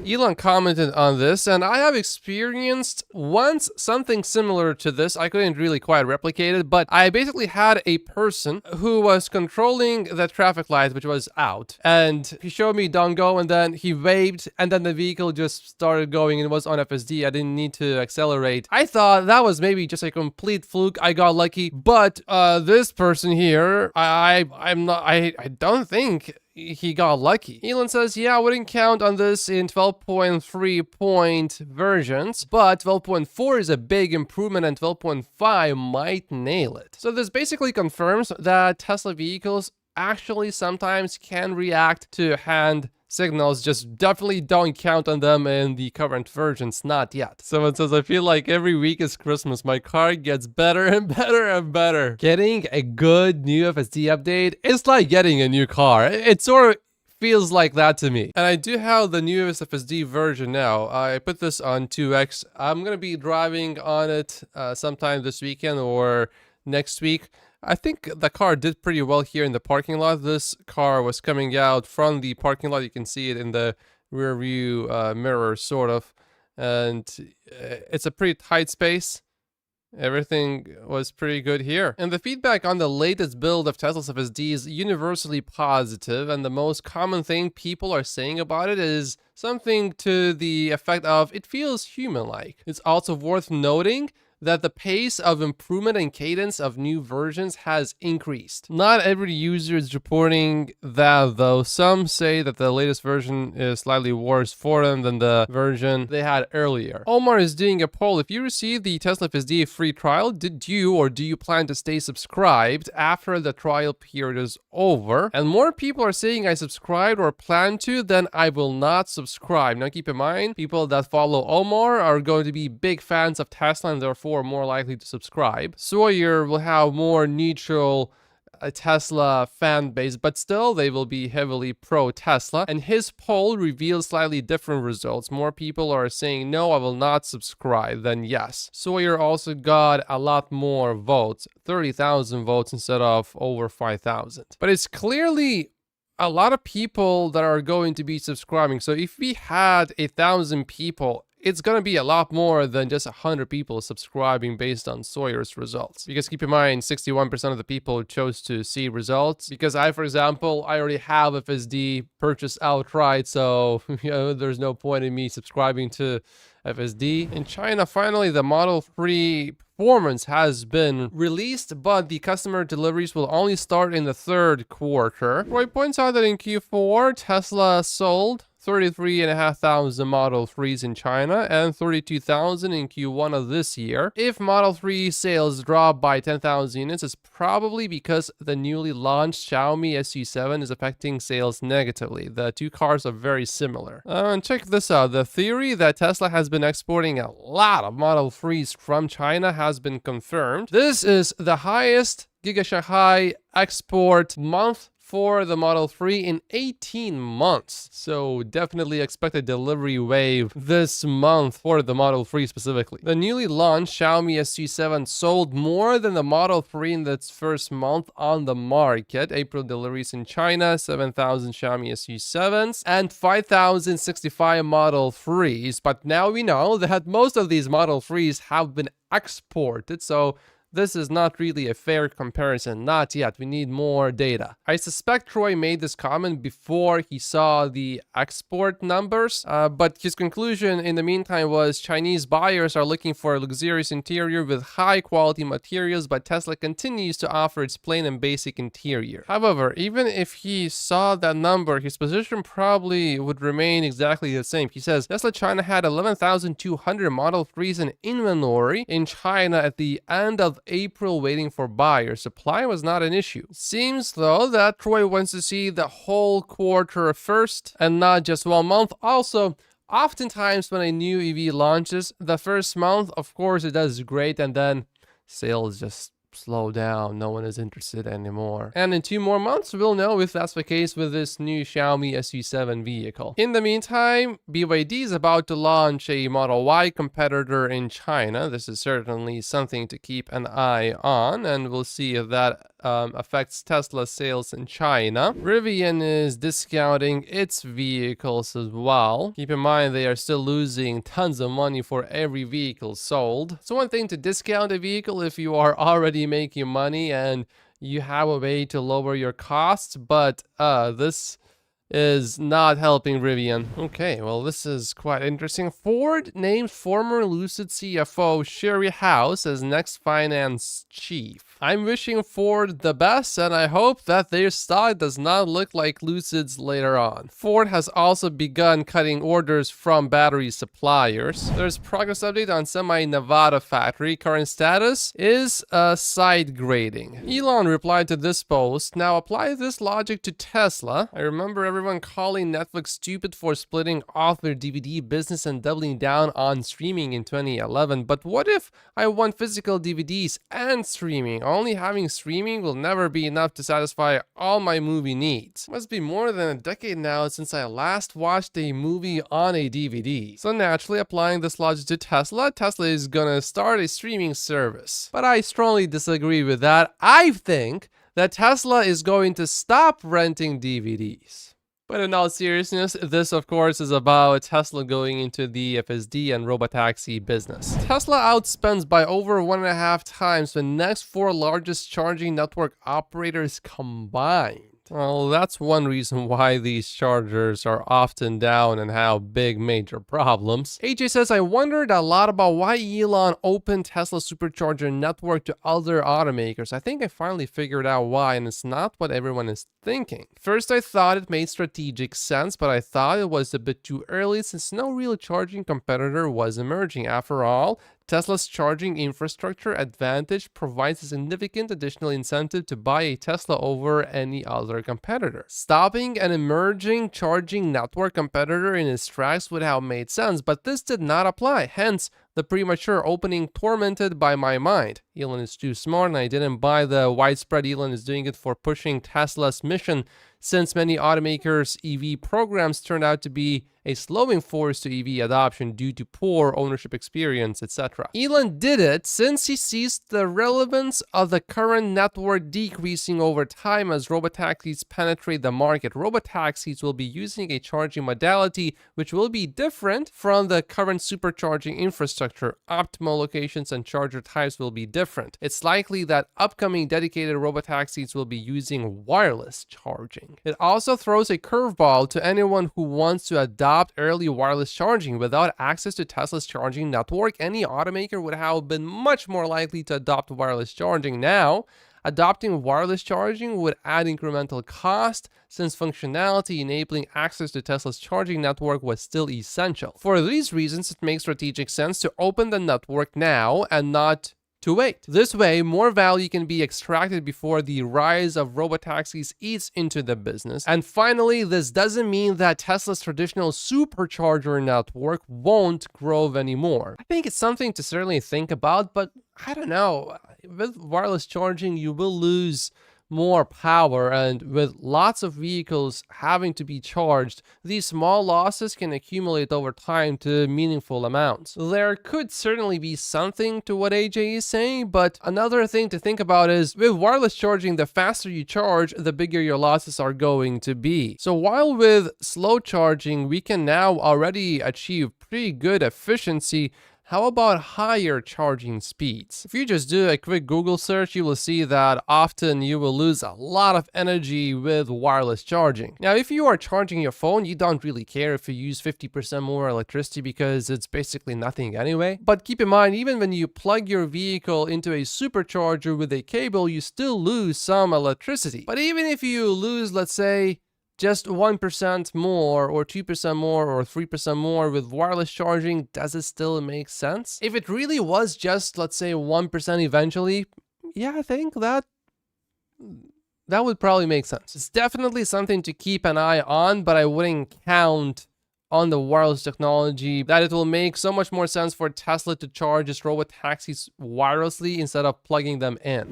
Elon commented on this, and I have experienced once something similar to this. I couldn't really quite replicate it, but I basically had a person who was controlling the traffic light, which was out, and he showed me don't go, and then he waved, and then the vehicle just started going, and it was on FSD. I didn't need to accelerate. I thought that was maybe just a complete fluke. I got lucky, but this person here, I don't think he got lucky. Elon says, yeah, I wouldn't count on this in 12.3 point versions, but 12.4 is a big improvement and 12.5 might nail it. So this basically confirms that Tesla vehicles actually sometimes can react to hand signals. Just definitely don't count on them in the current versions, not yet. Someone says, I feel like every week is Christmas. My car gets better and better and better. Getting a good new FSD update is like getting a new car. It sort of feels like that to me. And I do have the newest FSD version now. I put this on 2X. I'm gonna be driving on it sometime this weekend or next week. I think the car did pretty well here in the parking lot. This car was coming out from the parking lot. You can see it in the rear view mirror, sort of. And it's a pretty tight space. Everything was pretty good here. And the feedback on the latest build of Tesla's FSD is universally positive. And the most common thing people are saying about it is something to the effect of, it feels human-like. It's also worth noting that the pace of improvement and cadence of new versions has increased. Not every user is reporting that though. Some say that the latest version is slightly worse for them than the version they had earlier. Omar is doing a poll. If you received the Tesla FSD free trial, did you or do you plan to stay subscribed after the trial period is over? And more people are saying I subscribed or plan to than I will not subscribe. Now keep in mind, people that follow Omar are going to be big fans of Tesla and therefore more likely to subscribe. Sawyer will have more neutral Tesla fan base, but still they will be heavily pro Tesla. And his poll reveals slightly different results. More people are saying no, I will not subscribe than yes. Sawyer also got a lot more votes, 30,000 votes instead of over 5,000. But it's clearly a lot of people that are going to be subscribing. So if we had 1,000 people, it's going to be a lot more than just 100 people subscribing based on Sawyer's results. Because keep in mind, 61% of the people chose to see results. Because for example, I already have FSD purchased outright, so there's no point in me subscribing to FSD. In China, finally, the Model 3 performance has been released, but the customer deliveries will only start in the third quarter. Roy points out that in Q4, Tesla sold 33,500 Model 3s in China and 32,000 in Q1 of this year. If Model 3 sales drop by 10,000 units, it's probably because the newly launched Xiaomi SU7 is affecting sales negatively. The two cars are very similar. And check this out. The theory that Tesla has been exporting a lot of Model 3s from China has been confirmed. This is the highest Giga Shanghai export month for the Model 3 in 18 months. So definitely expect a delivery wave this month for the Model 3 specifically. The newly launched Xiaomi SU7 sold more than the Model 3 in its first month on the market. April deliveries in China, 7,000 Xiaomi SU7s and 5,065 Model 3s. But now we know that most of these Model 3s have been exported, so this is not really a fair comparison. Not yet. We need more data. I suspect Troy made this comment before he saw the export numbers, but his conclusion in the meantime was Chinese buyers are looking for a luxurious interior with high quality materials, but Tesla continues to offer its plain and basic interior. However, even if he saw that number, his position probably would remain exactly the same. He says Tesla China had 11,200 Model 3s in inventory in China at the end of April waiting for buyers. Supply was not an issue. Seems though that Troy wants to see the whole quarter first and not just 1 month. Also, oftentimes when a new EV launches, the first month, of course, it does great and then sales just slow down. No one is interested anymore. And in 2 more months, we'll know if that's the case with this new Xiaomi SU7 vehicle. In the meantime, BYD is about to launch a Model Y competitor in China. This is certainly something to keep an eye on, and we'll see if that affects Tesla sales in China. Rivian is discounting its vehicles as well. Keep in mind, they are still losing tons of money for every vehicle sold. It's one thing to discount a vehicle if you are already making money and you have a way to lower your costs, but this is not helping Rivian. Okay, well, this is quite interesting. Ford named former Lucid CFO Sherry House as next finance chief. I'm wishing Ford the best, and I hope that their stock does not look like Lucid's later on. Ford has also begun cutting orders from battery suppliers. There's progress update on Semi-Nevada factory. Current status is side grading. Elon replied to this post, "Now apply this logic to Tesla. I remember everyone calling Netflix stupid for splitting off their DVD business and doubling down on streaming in 2011. But what if I want physical DVDs and streaming? Only having streaming will never be enough to satisfy all my movie needs. Must be more than a decade now since I last watched a movie on a DVD." So naturally, applying this logic to Tesla, Tesla is gonna start a streaming service. But I strongly disagree with that. I think that Tesla is going to stop renting DVDs. But in all seriousness, this of course is about Tesla going into the FSD and robotaxi business. Tesla outspends by over 1.5 times the next 4 largest charging network operators combined. Well, that's one reason why these chargers are often down and have big major problems. AJ says, "I wondered a lot about why Elon opened Tesla supercharger network to other automakers. I think I finally figured out why, and it's not what everyone is thinking. First, I thought it made strategic sense, but I thought it was a bit too early since no real charging competitor was emerging. After all, Tesla's charging infrastructure advantage provides a significant additional incentive to buy a Tesla over any other competitor. Stopping an emerging charging network competitor in its tracks would have made sense, but this did not apply. Hence, the premature opening tormented by my mind. Elon is too smart, and I didn't buy the widespread Elon is doing it for pushing Tesla's mission, since many automakers' EV programs turned out to be a slowing force to EV adoption due to poor ownership experience, etc. Elon did it since he sees the relevance of the current network decreasing over time as robotaxis penetrate the market. Robotaxis will be using a charging modality which will be different from the current supercharging infrastructure. Optimal locations and charger types will be different. It's likely that upcoming dedicated robotaxis will be using wireless charging." It also throws a curveball to anyone who wants to adopt early wireless charging. Without access to Tesla's charging network, any automaker would have been much more likely to adopt wireless charging. Now, adopting wireless charging would add incremental cost, since functionality enabling access to Tesla's charging network was still essential. For these reasons, it makes strategic sense to open the network now and not to wait. This way, more value can be extracted before the rise of robotaxis eats into the business. And finally, this doesn't mean that Tesla's traditional supercharger network won't grow anymore. I think it's something to certainly think about, but I don't know. With wireless charging, you will lose more power, and with lots of vehicles having to be charged, these small losses can accumulate over time to meaningful amounts. There could certainly be something to what AJ is saying, but another thing to think about is with wireless charging, the faster you charge, the bigger your losses are going to be. So while with slow charging, we can now already achieve pretty good efficiency, how about higher charging speeds? If you just do a quick Google search, you will see that often you will lose a lot of energy with wireless charging. Now, if you are charging your phone, you don't really care if you use 50% more electricity because it's basically nothing anyway. But keep in mind, even when you plug your vehicle into a supercharger with a cable, you still lose some electricity. But even if you lose, let's say, just 1% more or 2% more or 3% more with wireless charging, does it still make sense? If it really was just, let's say, 1% eventually, yeah, I think that would probably make sense. It's definitely something to keep an eye on, but I wouldn't count on the wireless technology that it will make so much more sense for Tesla to charge its robotaxis wirelessly instead of plugging them in.